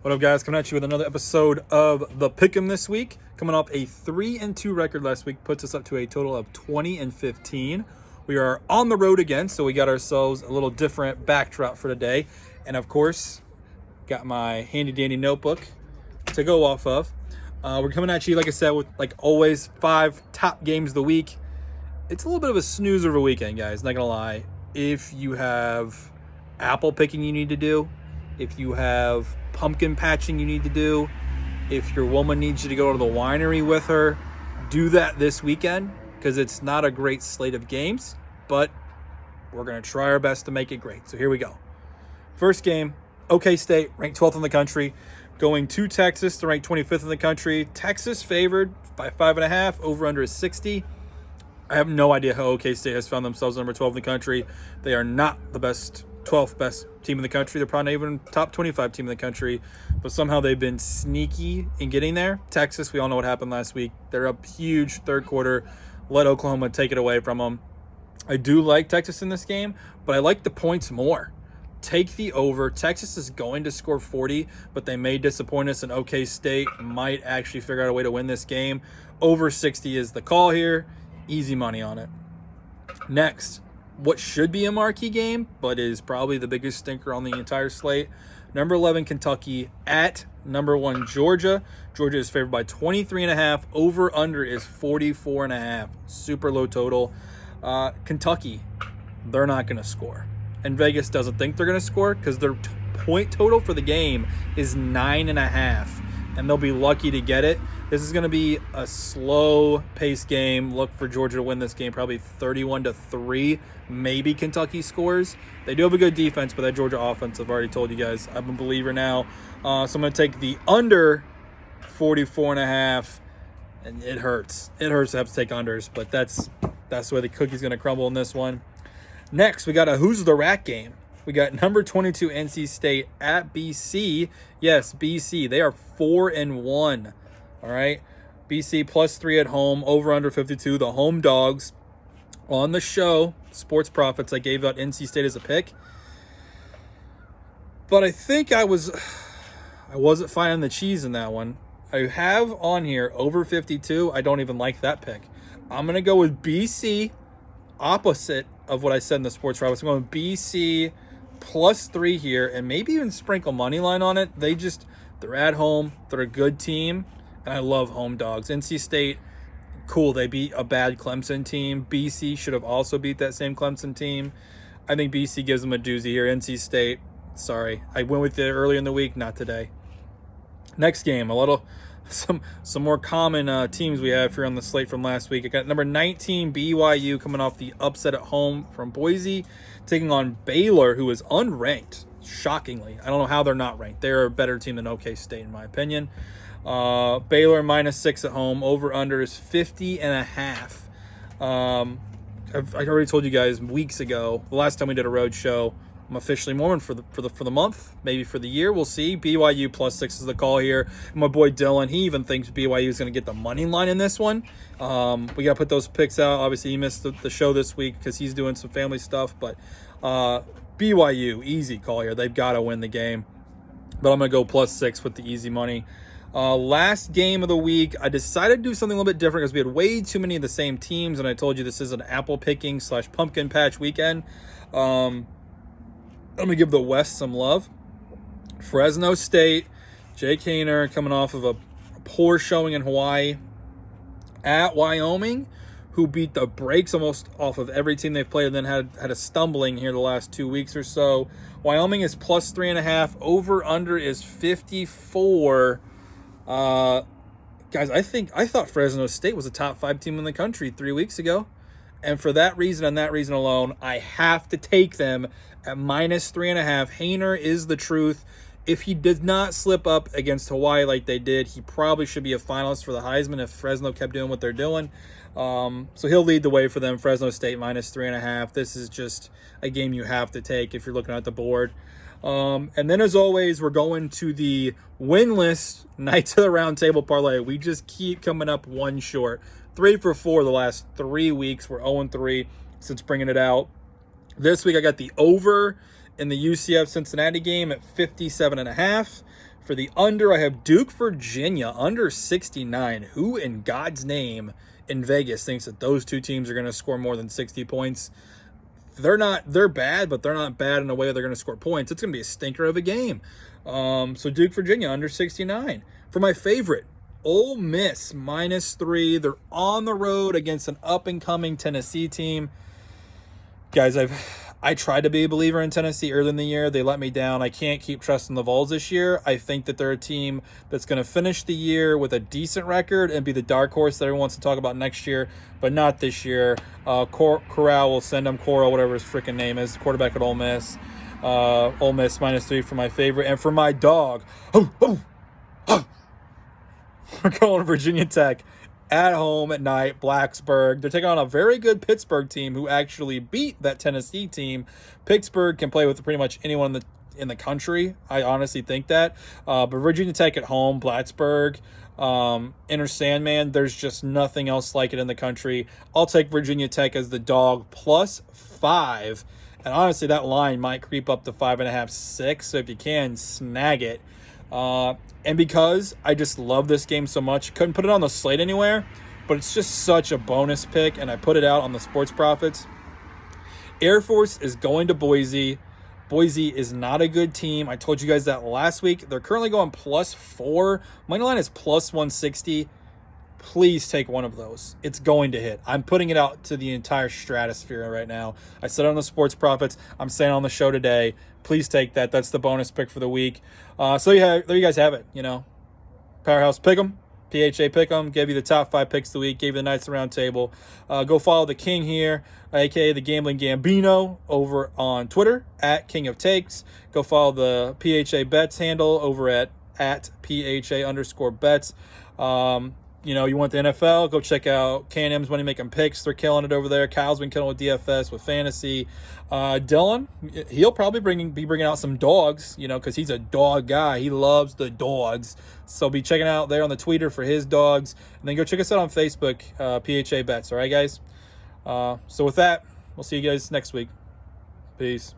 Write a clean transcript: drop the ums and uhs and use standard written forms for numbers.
What up, guys? Coming at you with another episode of the Pick'Em this week. Coming off a 3-2 record last week, puts us up to a total of 20-15. We are on the road again, so we got ourselves a little different backdrop for today. And of course, got my handy-dandy notebook to go off of. We're coming at you, like I said, with, like always, 5 top games of the week. It's a little bit of a snoozer of a weekend, guys, not gonna lie. If you have apple picking you need to do, if you have pumpkin patching you need to do, if your woman needs you to go to the winery with her, do that this weekend, because it's not a great slate of games, but we're going to try our best to make it great. So here we go. First game, OK State, ranked 12th in the country, going to Texas to rank 25th in the country. Texas favored by 5.5, over under is 60. I have no idea how OK State has found themselves number 12 in the country. They are not the 12th best team in the country. They're probably not even top 25 team in the country, but somehow they've been sneaky in getting there. Texas, we all know what happened last week. They're up huge third quarter, let Oklahoma take it away from them. I do like Texas in this game, but I like the points more. Take the over. Texas is going to score 40, but they may disappoint us, and OK State might actually figure out a way to win this game. Over 60 is the call here. Easy money on it. Next, what should be a marquee game, but is probably the biggest stinker on the entire slate. Number 11, Kentucky at number 1, Georgia. Georgia is favored by 23.5. Over under is 44.5. Super low total. Kentucky, they're not going to score. And Vegas doesn't think they're going to score because their point total for the game is 9.5. And they'll be lucky to get it. This is going to be a slow-paced game. Look for Georgia to win this game, probably 31-3. Maybe Kentucky scores. They do have a good defense, but that Georgia offense, I've already told you guys, I'm a believer now. So I'm going to take the under 44.5, and it hurts. It hurts to have to take unders, but that's the way the cookie's going to crumble in this one. Next, we got a Who's the Rat game. We got number 22 NC State at BC. Yes, BC. They are 4-1. All right. BC +3 at home, over under 52. The home dogs. On the show, Sports Profits, I gave out NC State as a pick. But I think I wasn't finding the cheese in that one. I have on here over 52. I don't even like that pick. I'm going to go with BC, opposite of what I said in the Sports Profits. I'm going with BC +3 here, and maybe even sprinkle money line on it. They're at home. They're a good team, and I love home dogs. NC State, cool. They beat a bad Clemson team. BC should have also beat that same Clemson team. I think BC gives them a doozy here. NC State, sorry. I went with it earlier in the week, not today. Next game, some more common teams we have here on the slate from last week. I got number 19 BYU coming off the upset at home from Boise, taking on Baylor, who is unranked. Shockingly, I don't know how they're not ranked. They're a better team than OK State, in my opinion. Baylor -6 at home. Over under is 50.5. I already told you guys weeks ago. The last time we did a road show, I'm officially Mormon for the month, maybe for the year. We'll see. BYU +6 is the call here. And my boy Dylan, he even thinks BYU is going to get the money line in this one. We got to put those picks out. Obviously, he missed the show this week because he's doing some family stuff. But BYU, easy call here. They've got to win the game. But I'm going to go +6 with the easy money. Last game of the week, I decided to do something a little bit different because we had way too many of the same teams. And I told you this is an apple picking / pumpkin patch weekend. I'm going to give the West some love. Fresno State, Jake Haener coming off of a poor showing in Hawaii at Wyoming, who beat the brakes almost off of every team they've played and then had a stumbling here the last 2 weeks or so. Wyoming is +3.5. Over under is 54. Guys, I thought Fresno State was a top 5 team in the country 3 weeks ago. And for that reason and that reason alone, I have to take them at -3.5. Haener is the truth. If he did not slip up against Hawaii like they did, he probably should be a finalist for the Heisman if Fresno kept doing what they're doing. So he'll lead the way for them. Fresno State -3.5. This is just a game you have to take if you're looking at the board. And then, as always, we're going to the winless Knights of the Round Table Parlay. We just keep coming up one short. 3 for 4 the last 3 weeks. We're 0-3 since bringing it out. This week I got the over in the UCF Cincinnati game at 57.5. For the under, I have Duke, Virginia, under 69. Who in God's name in Vegas thinks that those two teams are going to score more than 60 points? They're bad, but they're not bad in a way that they're going to score points. It's going to be a stinker of a game. So Duke, Virginia, under 69. For my favorite, Ole Miss, -3. They're on the road against an up-and-coming Tennessee team. Guys, I tried to be a believer in Tennessee early in the year. They let me down. I can't keep trusting the Vols this year. I think that they're a team that's going to finish the year with a decent record and be the dark horse that everyone wants to talk about next year, but not this year. Corral will send them, Coral, whatever his freaking name is, quarterback at Ole Miss. Ole Miss -3 for my favorite. And for my dog, we're going Virginia Tech at home at night, Blacksburg. They're taking on a very good Pittsburgh team who actually beat that Tennessee team. Pittsburgh can play with pretty much anyone in the country. I honestly think that. But Virginia Tech at home, Blacksburg, Inner Sandman, there's just nothing else like it in the country. I'll take Virginia Tech as the dog +5. And honestly, that line might creep up to 5.5, 6. So if you can, snag it. And because I just love this game so much, couldn't put it on the slate anywhere, but it's just such a bonus pick, and I put it out on the Sports Profits. Air Force is going to Boise. Boise is not a good team. I told you guys that last week. They're currently going +4. Money line is +160. Please take one of those. It's going to hit. I'm putting it out to the entire stratosphere right now. I said it on the Sports Profits. I'm saying on the show today. Please take that. That's the bonus pick for the week. So there you guys have it. Powerhouse Pick'Em, PHA Pick'Em. Gave you the top 5 picks of the week. Gave you the Knights Round Table. Go follow the King here, aka the Gambling Gambino, over on Twitter at King of Takes. Go follow the PHA Bets handle over at PHA_bets. You want the NFL, go check out K&M's Money Making Picks. They're killing it over there. Kyle's been killing with DFS, with fantasy. Dylan, he'll probably be bringing out some dogs, because he's a dog guy. He loves the dogs. So be checking out there on the Twitter for his dogs. And then go check us out on Facebook, PHA Bets. All right, guys? So with that, we'll see you guys next week. Peace.